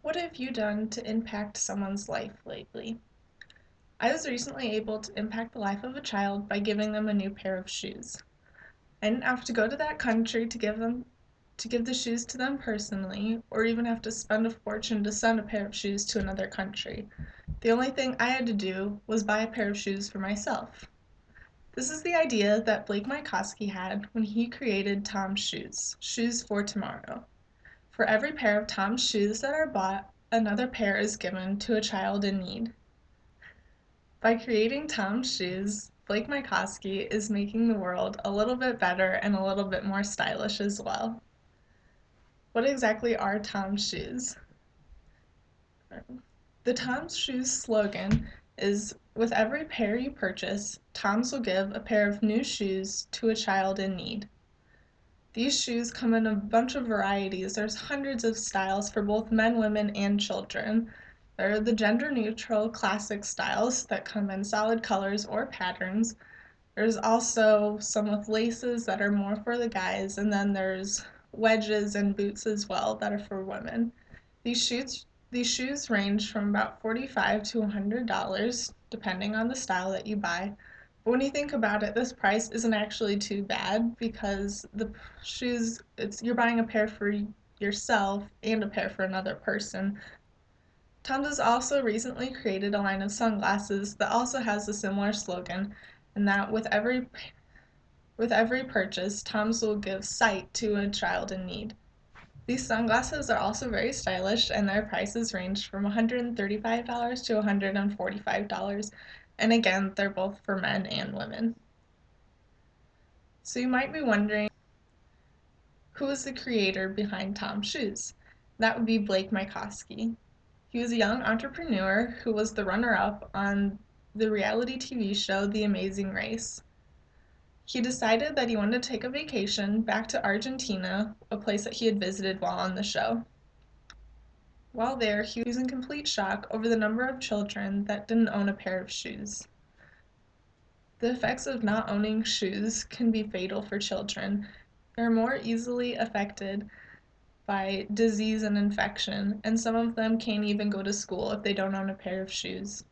What have you done to impact someone's life lately? I was recently able to impact the life of a child by giving them a new pair of shoes. I didn't have to go to that country to give the shoes to them personally, or even have to spend a fortune to send a pair of shoes to another country. The only thing I had to do was buy a pair of shoes for myself. This is the idea that Blake Mycoskie had when he created Tom's Shoes, Shoes for Tomorrow. For every pair of Tom's shoes that are bought, another pair is given to a child in need. By creating Tom's Shoes, Blake Mycoskie is making the world a little bit better and a little bit more stylish as well. What exactly are Tom's Shoes? The Tom's Shoes slogan is, "With every pair you purchase, Tom's will give a pair of new shoes to a child in need." These shoes come in a bunch of varieties. There's hundreds of styles for both men, women, and children. There are the gender-neutral classic styles that come in solid colors or patterns. There's also some with laces that are more for the guys, and then there's wedges and boots as well that are for women. These shoes range from about $45 to $100, depending on the style that you buy. But when you think about it, this price isn't actually too bad because the shoes, you're buying a pair for yourself and a pair for another person. Tom's has also recently created a line of sunglasses that also has a similar slogan, and that with every purchase, Tom's will give sight to a child in need. These sunglasses are also very stylish, and their prices range from $135 to $145, and again, they're both for men and women. So you might be wondering, who is the creator behind Tom's Shoes? That would be Blake Mycoskie. He was a young entrepreneur who was the runner-up on the reality TV show The Amazing Race. He decided that he wanted to take a vacation back to Argentina, a place that he had visited while on the show. While there, he was in complete shock over the number of children that didn't own a pair of shoes. The effects of not owning shoes can be fatal for children. They're more easily affected by disease and infection, and some of them can't even go to school if they don't own a pair of shoes.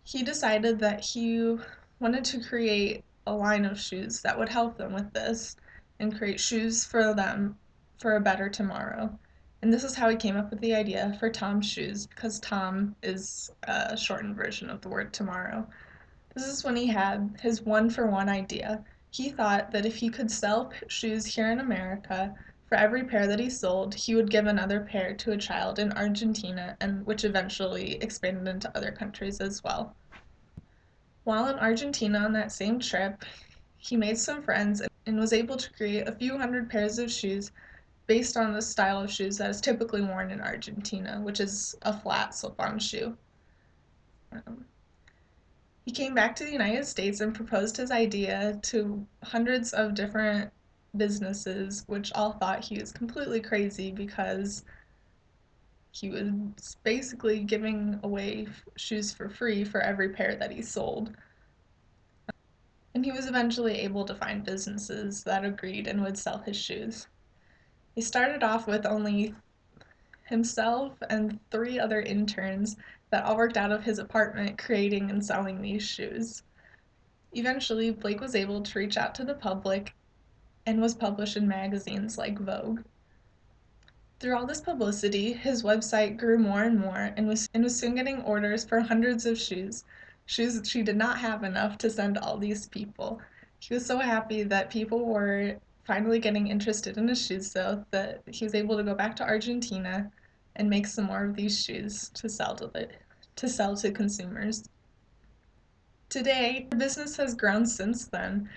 He decided that he wanted to create a line of shoes that would help them with this and create shoes for them for a better tomorrow. And this is how he came up with the idea for Tom's Shoes, because Tom is a shortened version of the word tomorrow. This is when he had his one-for-one idea. He thought that if he could sell shoes here in America, for every pair that he sold, he would give another pair to a child in Argentina, and which eventually expanded into other countries as well. While in Argentina on that same trip, he made some friends and was able to create a few hundred pairs of shoes based on the style of shoes that is typically worn in Argentina, which is a flat slip-on shoe. He came back to the United States and proposed his idea to hundreds of different businesses, which all thought he was completely crazy because he was basically giving away shoes for free for every pair that he sold. And he was eventually able to find businesses that agreed and would sell his shoes. He started off with only himself and 3 other interns that all worked out of his apartment creating and selling these shoes. Eventually, Blake was able to reach out to the public and was published in magazines like Vogue. Through all this publicity, his website grew more and more and was soon getting orders for hundreds of shoes that she did not have enough to send all these people. He was so happy that people were finally getting interested in his shoes, though, that he was able to go back to Argentina and make some more of these shoes to sell to consumers. Today, the business has grown since then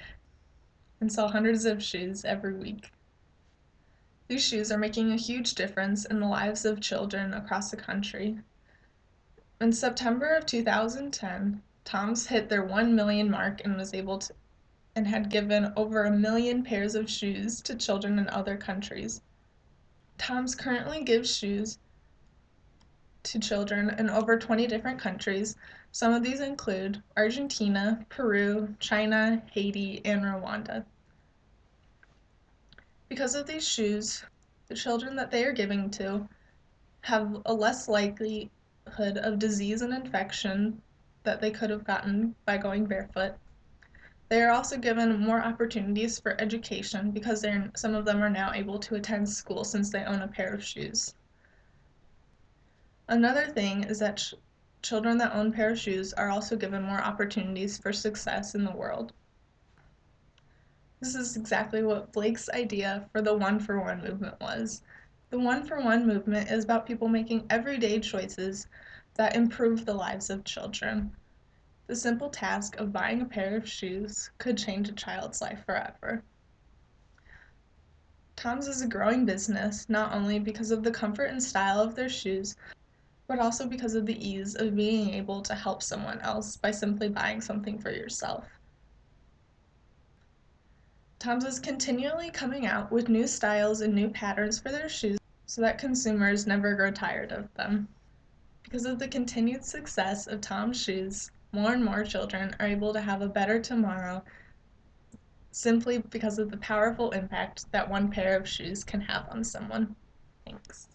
and sell hundreds of shoes every week. These shoes are making a huge difference in the lives of children across the country. In September of 2010, Tom's hit their 1 million mark and had given over 1 million pairs of shoes to children in other countries. Tom's currently gives shoes to children in over 20 different countries. Some of these include Argentina, Peru, China, Haiti, and Rwanda. Because of these shoes, The children that they are giving to have a less likelihood of disease and infection that they could have gotten by going barefoot. They are also given more opportunities for education because some of them are now able to attend school since they own a pair of shoes. Another thing is that children that own a pair of shoes are also given more opportunities for success in the world. This is exactly what Blake's idea for the one for one movement was. The one for one movement is about people making everyday choices that improve the lives of children. The simple task of buying a pair of shoes could change a child's life forever. Tom's is a growing business not only because of the comfort and style of their shoes, but also because of the ease of being able to help someone else by simply buying something for yourself. Tom's is continually coming out with new styles and new patterns for their shoes so that consumers never grow tired of them. Because of the continued success of Tom's shoes, more and more children are able to have a better tomorrow simply because of the powerful impact that one pair of shoes can have on someone. Thanks.